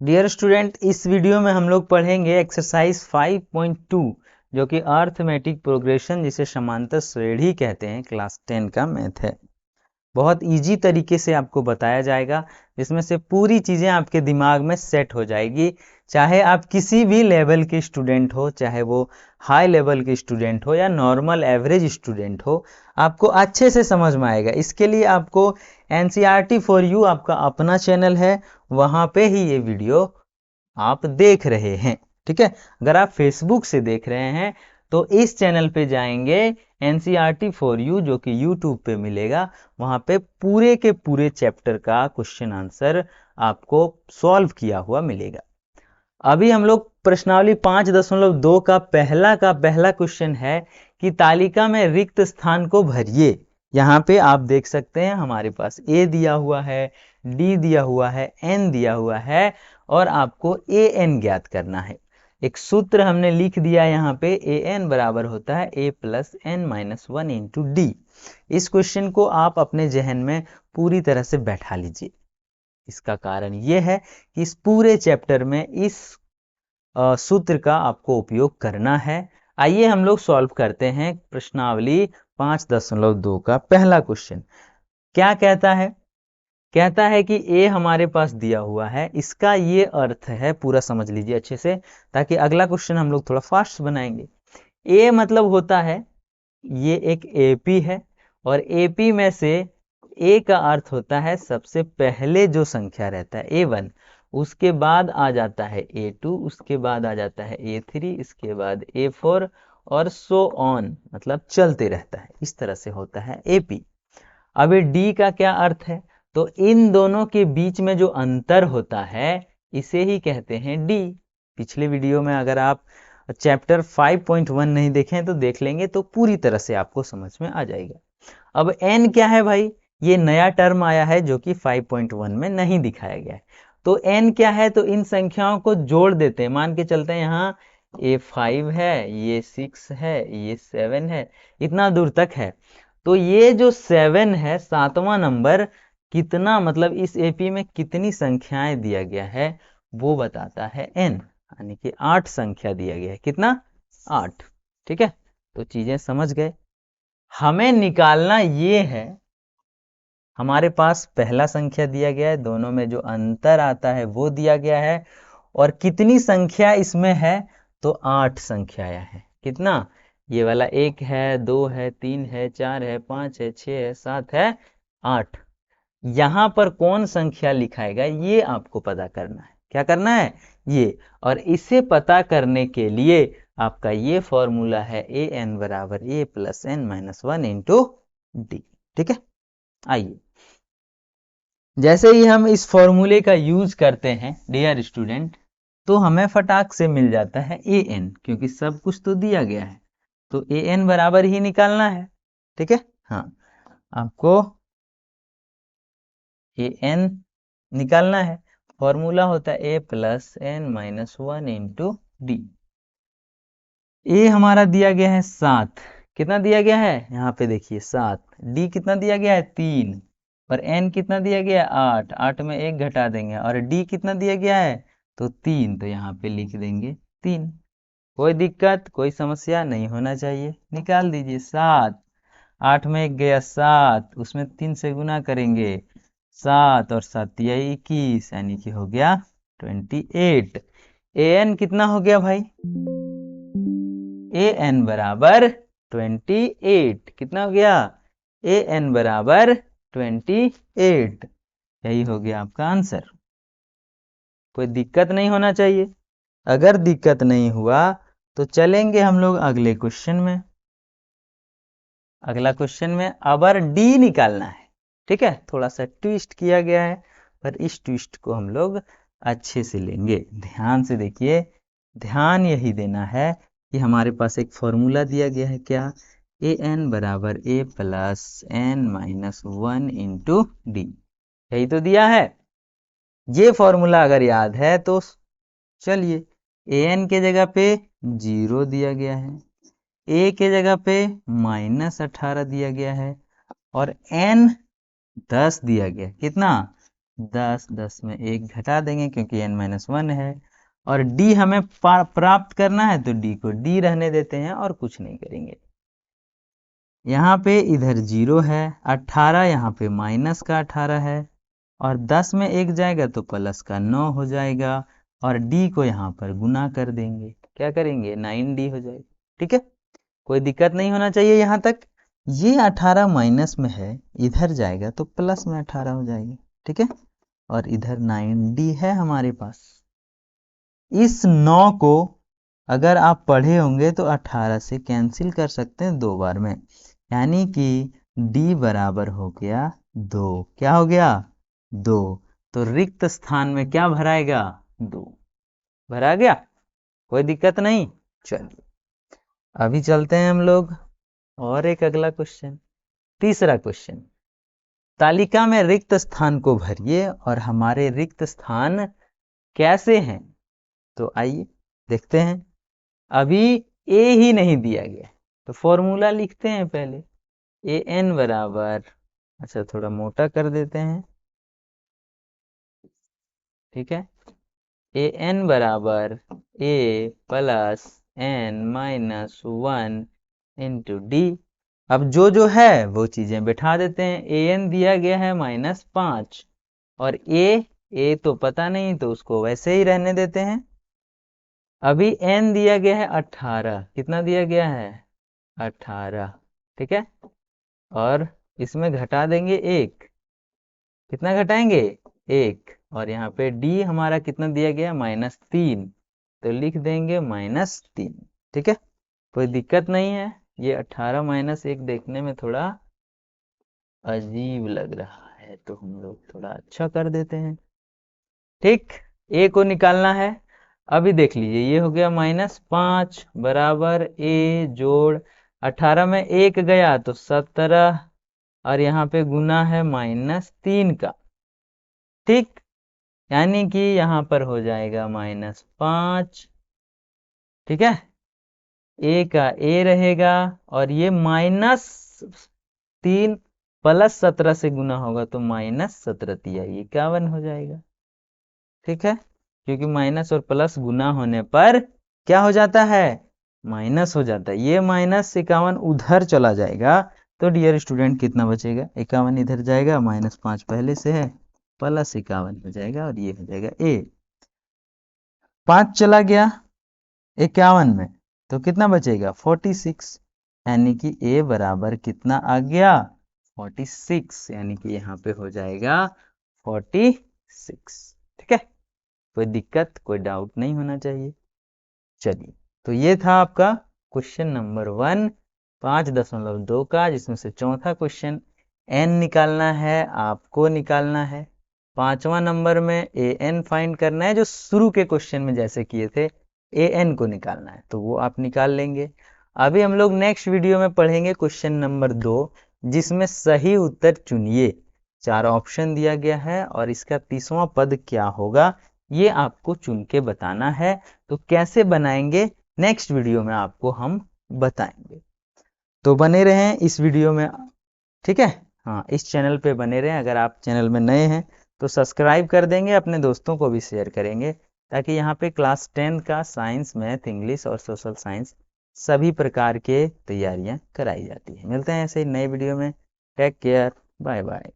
Dear student, इस video में हम लोग पढ़ेंगे एक्सरसाइज 5.2 जो कि अर्थमेटिक प्रोग्रेशन जिसे समांतर श्रेणी कहते हैं, क्लास 10 का मैथ है। बहुत इजी तरीके से आपको बताया जाएगा, जिसमें से पूरी चीज़ें आपके दिमाग में सेट हो जाएगी। चाहे आप किसी भी लेवल के स्टूडेंट हो, चाहे वो हाई लेवल के स्टूडेंट हो या नॉर्मल एवरेज स्टूडेंट हो, आपको अच्छे से समझ में आएगा। इसके लिए आपको NCERT फॉर यू आपका अपना चैनल है, वहाँ पे ही ये वीडियो आप देख रहे हैं। ठीक है, अगर आप फेसबुक से देख रहे हैं तो इस चैनल पे जाएंगे, NCERT फॉर यू जो कि यूट्यूब पे मिलेगा, वहां पे पूरे के पूरे चैप्टर का क्वेश्चन आंसर आपको सॉल्व किया हुआ मिलेगा। अभी हम लोग प्रश्नावली 5.2 का पहला क्वेश्चन है कि तालिका में रिक्त स्थान को भरिए। यहाँ पे आप देख सकते हैं हमारे पास A दिया हुआ है, D दिया हुआ है, N दिया हुआ है और आपको AN ज्ञात करना है। एक सूत्र हमने लिख दिया यहाँ पे, AN बराबर होता है A plus N minus 1 into D। इस क्वेश्चन को आप अपने जहन में पूरी तरह से बैठा लीजिए। इसका कारण यह है कि इस पूरे चैप्टर में इस सूत्र का आपको उपयोग करना है। आइए हम लोग सॉल्व करते हैं प्रश्नावली 5.2 का पहला क्वेश्चन। क्या कहता है? कहता है कि ए हमारे पास दिया हुआ है, इसका ये अर्थ है, पूरा समझ लीजिए अच्छे से ताकि अगला क्वेश्चन हम लोग थोड़ा फास्ट बनाएंगे। ए मतलब होता है, ये एक एपी है और एपी में से ए का अर्थ होता है सबसे पहले जो संख्या रहता है A1, उसके बाद आ जाता है A2, उसके बाद आ जाता है A3, इसके बाद A4 और सो ऑन, मतलब चलते रहता है। इस तरह से होता है एपी। अब डी का क्या अर्थ है? तो इन दोनों के बीच में जो अंतर होता है इसे ही कहते हैं डी। पिछले वीडियो में अगर आप चैप्टर 5.1 नहीं देखें तो देख लेंगे तो पूरी तरह से आपको समझ में आ जाएगा। अब एन क्या है भाई? ये नया टर्म आया है जो कि 5.1 में नहीं दिखाया गया है। तो एन क्या है? तो इन संख्याओं को जोड़ देते हैं। मान के चलते हैं यहाँ ये 5 है, ये 6 है, ये 7 है, इतना दूर तक है। तो ये जो 7 है, 7वां नंबर कितना, मतलब इस एपी में कितनी संख्याएं दिया गया है वो बताता है एन, यानी कि 8 संख्या दिया गया है। कितना? 8। ठीक है, तो चीजें समझ गए। हमें निकालना ये है, हमारे पास पहला संख्या दिया गया है, दोनों में जो अंतर आता है वो दिया गया है, और कितनी संख्या इसमें है? तो 8 संख्याएं हैं। कितना? ये वाला 1 है, 2 है, 3 है, 4 है, 5 है, 6 है, 7 है, 8। यहां पर कौन संख्या लिखाएगा ये आपको पता करना है। क्या करना है? ये। और इसे पता करने के लिए आपका ये फॉर्मूला है AN बराबर A plus N minus 1 into D. ठीक है, आइए जैसे ही हम इस फॉर्मूले का यूज करते हैं डियर स्टूडेंट, तो हमें फटाक से मिल जाता है AN, क्योंकि सब कुछ तो दिया गया है, तो AN बराबर ही निकालना है। ठीक है, हाँ, आपको AN निकालना है। फॉर्मूला होता है A plus N minus 1 into d. A हमारा दिया गया है 7। कितना दिया गया है? यहाँ पे देखिए 7। डी कितना दिया गया है? 3। और एन कितना दिया गया है? 8। 8 में 1 घटा देंगे। और डी कितना दिया गया है? तो 3, तो यहाँ पे लिख देंगे 3। कोई दिक्कत, कोई समस्या नहीं होना चाहिए। निकाल दीजिए 7। 8 में 1 गया 7, उसमें 3 से गुना करेंगे, 7 और 7 या 21, यानी कि हो गया 28। एन कितना हो गया भाई? AN बराबर 28। कितना हो गया? AN बराबर 28। यही हो गया आपका आंसर। कोई दिक्कत नहीं होना चाहिए। अगर दिक्कत नहीं हुआ तो चलेंगे हम लोग अगले क्वेश्चन में। अगला क्वेश्चन में अबर डी निकालना है। ठीक है, थोड़ा सा ट्विस्ट किया गया है, पर इस ट्विस्ट को हम लोग अच्छे से लेंगे। ध्यान से देखिए, ध्यान यही देना है कि हमारे पास एक फॉर्मूला दिया गया है। क्या? AN बराबर A plus N minus 1 into D. यही तो दिया है। ये फॉर्मूला अगर याद है तो चलिए, AN के जगह पे 0 दिया गया है, A के जगह पे -18 दिया गया है, और N 10 दिया गया। कितना? 10, 10 में 1 घटा देंगे क्योंकि n-1 है, और d हमें प्राप्त करना है तो d को d रहने देते हैं और कुछ नहीं करेंगे। यहाँ पे इधर 0 है, 18 यहाँ पे माइनस का 18 है, और 10 में 1 जाएगा तो प्लस का 9 हो जाएगा, और d को यहाँ पर गुना कर देंगे, क्या करेंगे 9d हो जाएगा। ठीक है, कोई दिक्कत नहीं होना चाहिए यहाँ तक। ये 18 माइनस में है, इधर जाएगा तो प्लस में 18 हो जाएगा। ठीक है, और इधर 9d है हमारे पास। इस 9 को अगर आप पढ़े होंगे तो 18 से कैंसिल कर सकते हैं 2 बार में, यानी कि d बराबर हो गया 2। क्या हो गया 2। तो रिक्त स्थान में क्या भराएगा 2 भरा गया, कोई दिक्कत नहीं। चलिए अभी चलते हैं हम लोग और एक अगला क्वेश्चन, तीसरा क्वेश्चन। तालिका में रिक्त स्थान को भरिए और हमारे रिक्त स्थान कैसे हैं, तो आइए देखते हैं। अभी a ही नहीं दिया गया तो फॉर्मूला लिखते हैं पहले। an बराबर, अच्छा थोड़ा मोटा कर देते हैं, ठीक है, an बराबर a plus n-1 into D. अब जो है वो चीजें बैठा देते हैं। an दिया गया है -5 और a तो पता नहीं तो उसको वैसे ही रहने देते हैं। अभी n दिया गया है 18, कितना दिया गया है 18, ठीक है, और इसमें घटा देंगे 1, कितना घटाएंगे 1, और यहाँ पे d हमारा कितना दिया गया -3, तो लिख देंगे -3। ठीक है, कोई दिक्कत नहीं है। ये 18 माइनस 1 देखने में थोड़ा अजीब लग रहा है तो हम लोग थोड़ा अच्छा कर देते हैं। ठीक, a को निकालना है। अभी देख लीजिए, ये हो गया -5 बराबर a जोड़ 18 में 1 गया तो 17, और यहाँ पे गुना है -3 का। ठीक, यानी कि यहाँ पर हो जाएगा -5, ठीक है, a का a रहेगा, और ये -3 प्लस 17 से गुना होगा तो -17 तिया 51 हो जाएगा। ठीक है, क्योंकि माइनस और प्लस गुना होने पर क्या हो जाता है माइनस हो जाता है। ये -51 उधर चला जाएगा तो डियर स्टूडेंट कितना बचेगा 51 इधर जाएगा, -5 पहले से है, प्लस 51 हो जाएगा, और ये हो जाएगा a। 5 चला गया 51 में तो कितना बचेगा 46, यानी कि a बराबर कितना आ गया 46, यानी कि यहाँ पे हो जाएगा 46। ठीक है, कोई दिक्कत कोई डाउट नहीं होना चाहिए। चलिए, तो ये था आपका क्वेश्चन नंबर 1 5.2 का, जिसमें से चौथा क्वेश्चन n निकालना है, आपको निकालना है। 5वां नंबर में an फाइंड करना है, जो शुरू के क्वेश्चन में जैसे किए थे an को निकालना है, तो वो आप निकाल लेंगे। अभी हम लोग नेक्स्ट वीडियो में पढ़ेंगे क्वेश्चन नंबर 2, जिसमें सही उत्तर चुनिए। 4 ऑप्शन दिया गया है और इसका 30वां पद क्या होगा ये आपको चुन के बताना है। तो कैसे बनाएंगे नेक्स्ट वीडियो में आपको हम बताएंगे, तो बने रहें इस वीडियो में। ठीक है, हाँ, इस चैनल पे बने रहें। अगर आप चैनल में नए हैं तो सब्सक्राइब कर देंगे, अपने दोस्तों को भी शेयर करेंगे, ताकि यहाँ पे क्लास 10 का साइंस, मैथ, इंग्लिश और सोशल साइंस सभी प्रकार के तैयारियां कराई जाती है। मिलते हैं ऐसे ही नए वीडियो में। Take care, bye bye.